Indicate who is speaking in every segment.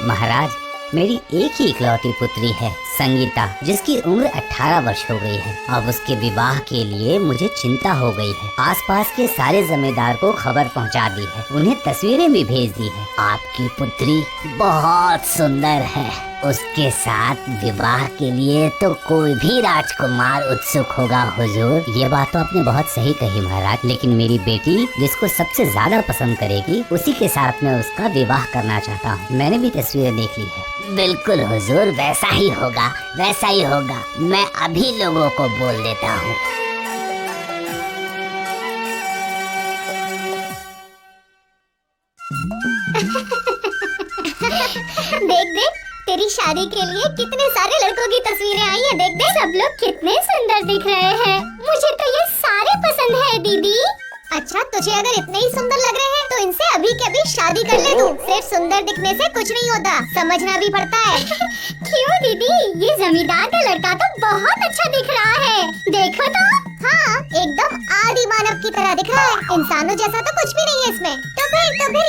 Speaker 1: महाराज, मेरी एक ही इकलौती पुत्री है संगीता, जिसकी उम्र 18 वर्ष हो गई है। अब उसके विवाह के लिए मुझे चिंता हो गई है। आसपास के सारे जमींदार को खबर पहुंचा दी है, उन्हें तस्वीरें भी भेज दी है। आपकी पुत्री बहुत सुंदर है, उसके साथ विवाह के लिए तो कोई भी राजकुमार उत्सुक होगा हुजूर। ये बात तो आपने बहुत सही कही महाराज, लेकिन मेरी बेटी जिसको सबसे ज्यादा पसंद करेगी उसी के साथ मैं उसका विवाह करना चाहता हूँ। मैंने भी तस्वीरें देख ली है। बिल्कुल हुजूर, वैसा ही होगा, वैसा ही होगा। मैं अभी लोगों को बोल देता हूँ।
Speaker 2: देख देख, तेरी शादी के लिए कितने सारे लड़कों की तस्वीरें आई हैं। देख देख, सब लोग कितने सुंदर दिख रहे हैं। मुझे तो ये सारे पसंद है दीदी। अच्छा, तुझे अगर इतने ही सुंदर लग रहे हैं तो इनसे अभी के अभी शादी कर ले तू। सिर्फ सुंदर दिखने से कुछ नहीं होता, समझना भी पड़ता है। क्यों दीदी, ये जमींदार का लड़का तो बहुत अच्छा दिख रहा है। देखो तो। हाँ, एकदम आदि मानव की तरह दिख रहा है। इंसानों जैसा तो कुछ भी नहीं है इसमें। तो फिर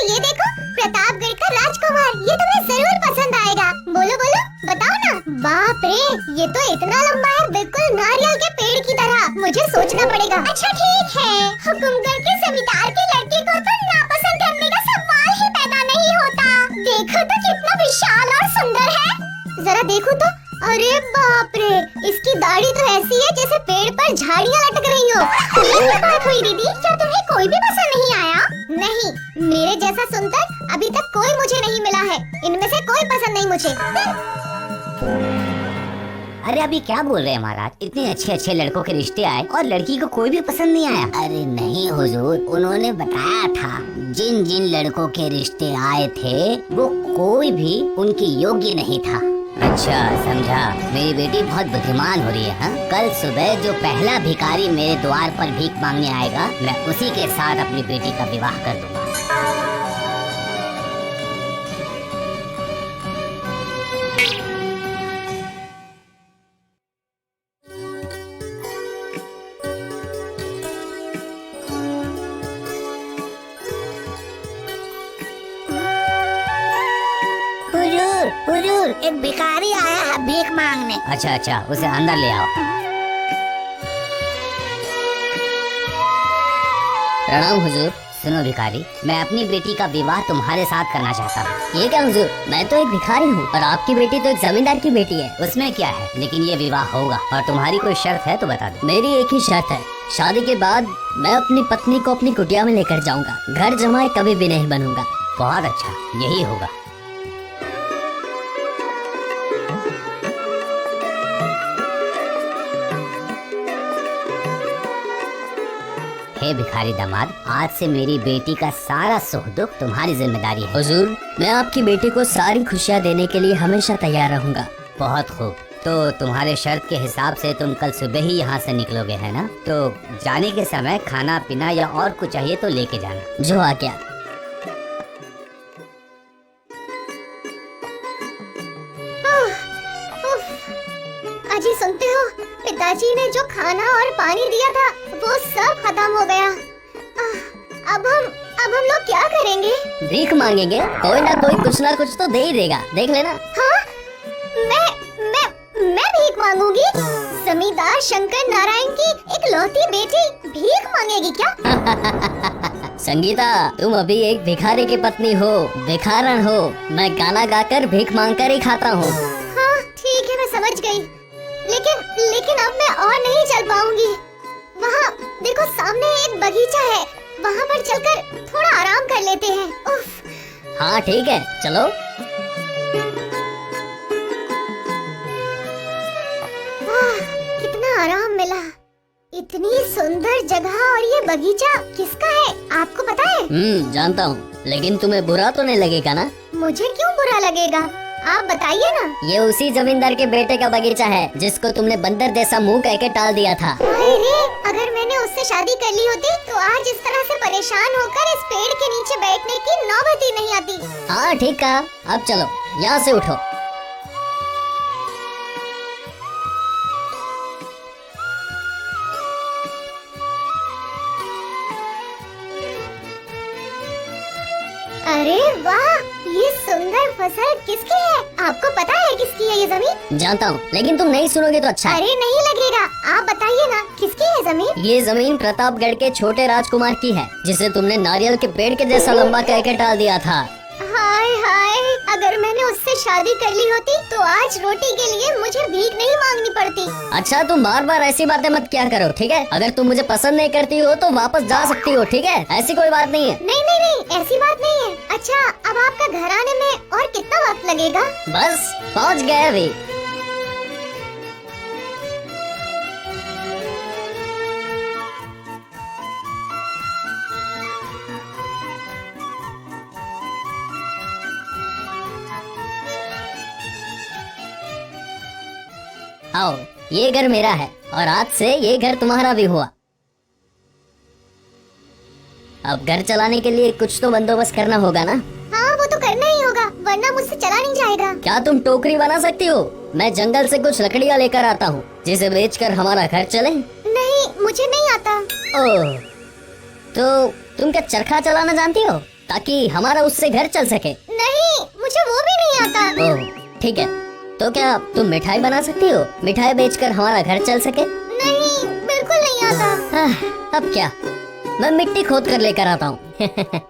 Speaker 2: ये देखो, प्रतापगढ़ का राजकुमार। ये तुम्हें जरूर पसंद आएगा। बोलो बोलो, बताओ ना। बाप रे, ये तो इतना लंबा है, बिल्कुल नारियल के पेड़ की तरह। मुझे सोचना पड़ेगा। अच्छा ठीक है, हुकुमगढ़ के जमींदार के लड़के को तो नापसंद करने का सवाल ही पैदा नहीं होता। देखो तो कितना विशाल और सुंदर है। जरा देखो तो। अरे बाप रे, इसकी दाढ़ी तो ऐसी है जैसे पेड़ पर झाड़ियाँ लटक रही हो। ये क्या बात हुई दीदी, क्या तुम्हें कोई भी पसंद नहीं आया? नहीं, मेरे जैसा सुंदर अभी तक कोई मुझे नहीं मिला है। इनमें से कोई पसंद नहीं मुझे।
Speaker 1: अरे अभी क्या बोल रहे हैं महाराज, इतने अच्छे अच्छे लड़कों के रिश्ते आए और लड़की को कोई भी पसंद नहीं आया? अरे नहीं हुजूर, उन्होंने बताया था जिन जिन लड़कों के रिश्ते आए थे वो कोई भी उनकी योग्य नहीं था। अच्छा समझा, मेरी बेटी बहुत बुद्धिमान हो रही है। हाँ? कल सुबह जो पहला भिखारी मेरे द्वार पर भीख मांगने आएगा, मैं उसी के साथ अपनी बेटी का विवाह कर दूंगा।
Speaker 2: हुजूर, एक भिखारी आया है भीख मांगने।
Speaker 1: अच्छा अच्छा, उसे अंदर ले आओ। प्रणाम हुजूर। सुनो भिखारी, मैं अपनी बेटी का विवाह तुम्हारे साथ करना चाहता हूँ।
Speaker 3: ये क्या हुजूर, मैं तो एक भिखारी हूँ और आपकी बेटी तो एक जमींदार की बेटी है।
Speaker 1: उसमें क्या है, लेकिन ये विवाह होगा। और तुम्हारी कोई शर्त है तो बता दो।
Speaker 3: मेरी एक ही शर्त है, शादी के बाद मैं अपनी पत्नी को अपनी कुटिया में लेकर जाऊंगा। घर जमाए कभी भी नहीं बनूंगा।
Speaker 1: बहुत अच्छा, यही होगा। हे भिखारी दामाद, आज से मेरी बेटी का सारा सुख दुख तुम्हारी जिम्मेदारी है।
Speaker 3: हुजूर, मैं आपकी बेटी को सारी खुशियाँ देने के लिए हमेशा तैयार रहूंगा।
Speaker 1: बहुत खूब, तो तुम्हारे शर्त के हिसाब से तुम कल सुबह ही यहाँ से निकलोगे, है ना? तो जाने के समय खाना पीना या और कुछ चाहिए तो लेके जाना।
Speaker 3: जो आज्ञा।
Speaker 2: अजी सुनते हो, पिताजी ने जो खाना और पानी दिया था वो सब खत्म हो गया। अब हम लोग क्या करेंगे?
Speaker 3: भीख मांगेंगे, कोई ना कोई कुछ ना कुछ तो दे ही देगा, देख लेना।
Speaker 2: हाँ, मैं भीख मांगूंगी? जमींदार शंकर नारायण की इकलौती बेटी भीख मांगेगी क्या?
Speaker 3: संगीता, तुम अभी एक भिखारी की पत्नी हो, भिखारन हो। मैं गाना गाकर भीख मांग कर ही खाता हूँ।
Speaker 2: हाँ ठीक है, मैं समझ गई। लेकिन अब मैं और नहीं चल पाऊंगी। वहाँ देखो, सामने एक बगीचा है, वहाँ पर चलकर थोड़ा आराम कर लेते हैं। उफ।
Speaker 3: हाँ ठीक है, चलो।
Speaker 2: वाह, कितना आराम मिला। इतनी सुंदर जगह और ये बगीचा किसका है, आपको पता है?
Speaker 3: जानता हूँ, लेकिन तुम्हें बुरा तो नहीं लगेगा ना?
Speaker 2: मुझे क्यों बुरा लगेगा, आप बताइए ना।
Speaker 3: ये उसी जमींदार के बेटे का बगीचा है जिसको तुमने बंदर जैसा मुंह कह के टाल दिया था।
Speaker 2: अरे, अगर मैंने उससे शादी कर ली होती तो आज इस तरह से परेशान होकर इस पेड़ के नीचे बैठने की नौबत ही नहीं आती।
Speaker 3: हाँ ठीक कहा, अब चलो यहाँ से उठो।
Speaker 2: अरे वाह, ये सुंदर फसल किसकी है? आपको पता है किसकी है ये जमीन?
Speaker 3: जानता हूँ, लेकिन तुम नहीं सुनोगे तो अच्छा है।
Speaker 2: अरे नहीं लगेगा, आप बताइए ना किसकी है जमीन?
Speaker 3: ये जमीन प्रतापगढ़ के छोटे राजकुमार की है, जिसे तुमने नारियल के पेड़ के जैसा लंबा कह के टाल दिया था।
Speaker 2: हाय हाय, अगर मैंने उससे शादी कर ली होती तो आज रोटी के लिए मुझे भीख नहीं मांगनी पड़ती।
Speaker 3: अच्छा, तुम बार बार ऐसी बातें मत किया करो, ठीक है? अगर तुम मुझे पसंद नहीं करती हो तो वापस जा सकती हो, ठीक है? ऐसी कोई बात नहीं है।
Speaker 2: नहीं नहीं नहीं, ऐसी बात नहीं है। अच्छा, अब आपका घर आने में और कितना वक्त लगेगा?
Speaker 3: बस पहुँच गए अभी। आओ, ये घर मेरा है और आज से ये घर तुम्हारा भी हुआ। अब घर चलाने के लिए कुछ तो बंदोबस्त करना होगा ना?
Speaker 2: हाँ, वो तो करना ही होगा, वरना मुझसे चला नहीं जाएगा।
Speaker 3: क्या तुम टोकरी बना सकती हो? मैं जंगल से कुछ लकड़ियाँ लेकर आता हूँ, जिसे बेचकर हमारा घर चले।
Speaker 2: नहीं, मुझे नहीं आता।
Speaker 3: ओह, तो तुम क्या चरखा चलाना जानती हो, ताकि हमारा उससे घर चल सके?
Speaker 2: नहीं, मुझे वो भी नहीं आता।
Speaker 3: ओह, ठीक है। तो क्या तुम मिठाई बना सकती हो, मिठाई बेचकर हमारा घर चल सके?
Speaker 2: नहीं, बिल्कुल नहीं आता।
Speaker 3: अब क्या, मैं मिट्टी खोद कर लेकर आता हूँ।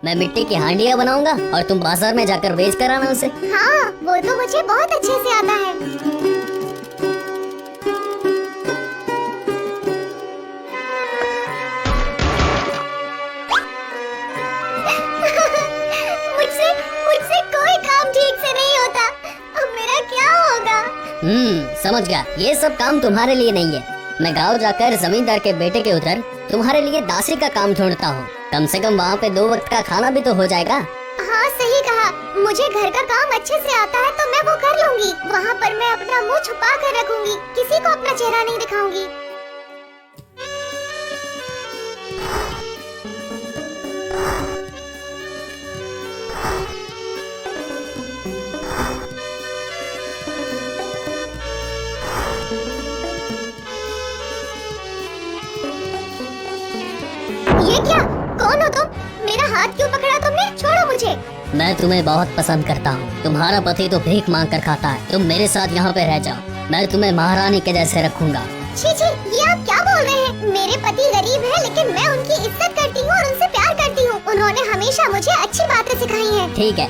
Speaker 3: मैं मिट्टी की हांडियाँ बनाऊंगा और तुम बाजार में जाकर बेच कर आना उसे।
Speaker 2: हाँ, वो तो मुझे बहुत अच्छे से आता है। मुझसे मुझसे कोई काम ठीक से नहीं होता। अब मेरा क्या होगा?
Speaker 3: समझ गया, ये सब काम तुम्हारे लिए नहीं है। मैं गांव जाकर जमींदार के बेटे के उधर तुम्हारे लिए दासी का काम ढूंढता हूँ। कम से कम वहाँ पे 2 वक्त का खाना भी तो हो जाएगा।
Speaker 2: हाँ, सही कहा। मुझे घर का काम अच्छे से आता है तो मैं वो कर लूंगी। वहाँ पर मैं अपना मुंह छुपा कर रखूंगी, किसी को अपना चेहरा नहीं दिखाऊंगी। ये क्या? कौन हो तुम? मेरा हाथ क्यों पकड़ा तुमने? छोड़ो मुझे।
Speaker 3: मैं तुम्हें बहुत पसंद करता हूँ। तुम्हारा पति तो भीख मांग कर खाता है, तुम मेरे साथ यहाँ पे रह जाओ। मैं तुम्हें महारानी के जैसे रखूंगा।
Speaker 2: छी छी, ये आप क्या बोल रहे हैं? मेरे पति गरीब है, लेकिन मैं उनकी इज्जत करती हूँ और उनसे प्यार करती हूँ। उन्होंने हमेशा मुझे अच्छी बातें सिखाई हैं।
Speaker 3: ठीक है,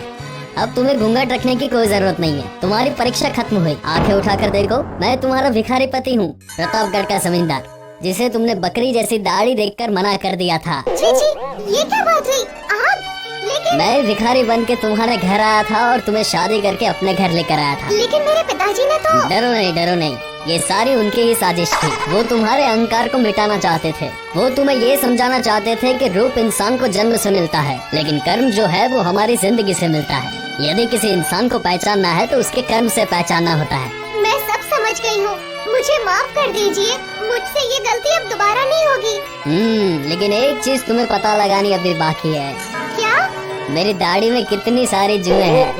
Speaker 3: अब तुम्हें घूंघट रखने की कोई जरूरत नहीं है। तुम्हारी परीक्षा खत्म हुई। आंखें उठाकर देखो, मैं तुम्हारा भिखारी पति हूँ, प्रतापगढ़ का जमींदार, जिसे तुमने बकरी जैसी दाढ़ी देखकर मना कर दिया था।
Speaker 2: छी छी, ये क्या बात हुई? आप? लेकिन
Speaker 3: मैं भिखारी बन के तुम्हारे घर आया था और तुम्हें शादी करके अपने घर लेकर आया था।
Speaker 2: लेकिन मेरे पिताजी ने तो।
Speaker 3: डरो नहीं, डरो नहीं, ये सारी उनकी ही साजिश थी। वो तुम्हारे अहंकार को मिटाना चाहते थे। वो तुम्हें ये समझाना चाहते थे कि रूप इंसान को जन्म से मिलता है, लेकिन कर्म जो है वो हमारी जिंदगी से मिलता है। यदि किसी इंसान को पहचानना है तो उसके कर्म से पहचानना होता है।
Speaker 2: मैं सब समझ गई हूँ, मुझे माफ कर दीजिए। मुझसे ये गलती अब दोबारा नहीं होगी।
Speaker 3: लेकिन एक चीज तुम्हें पता लगानी अभी बाकी है।
Speaker 2: क्या?
Speaker 3: मेरी दाढ़ी में कितनी सारी जुएं हैं।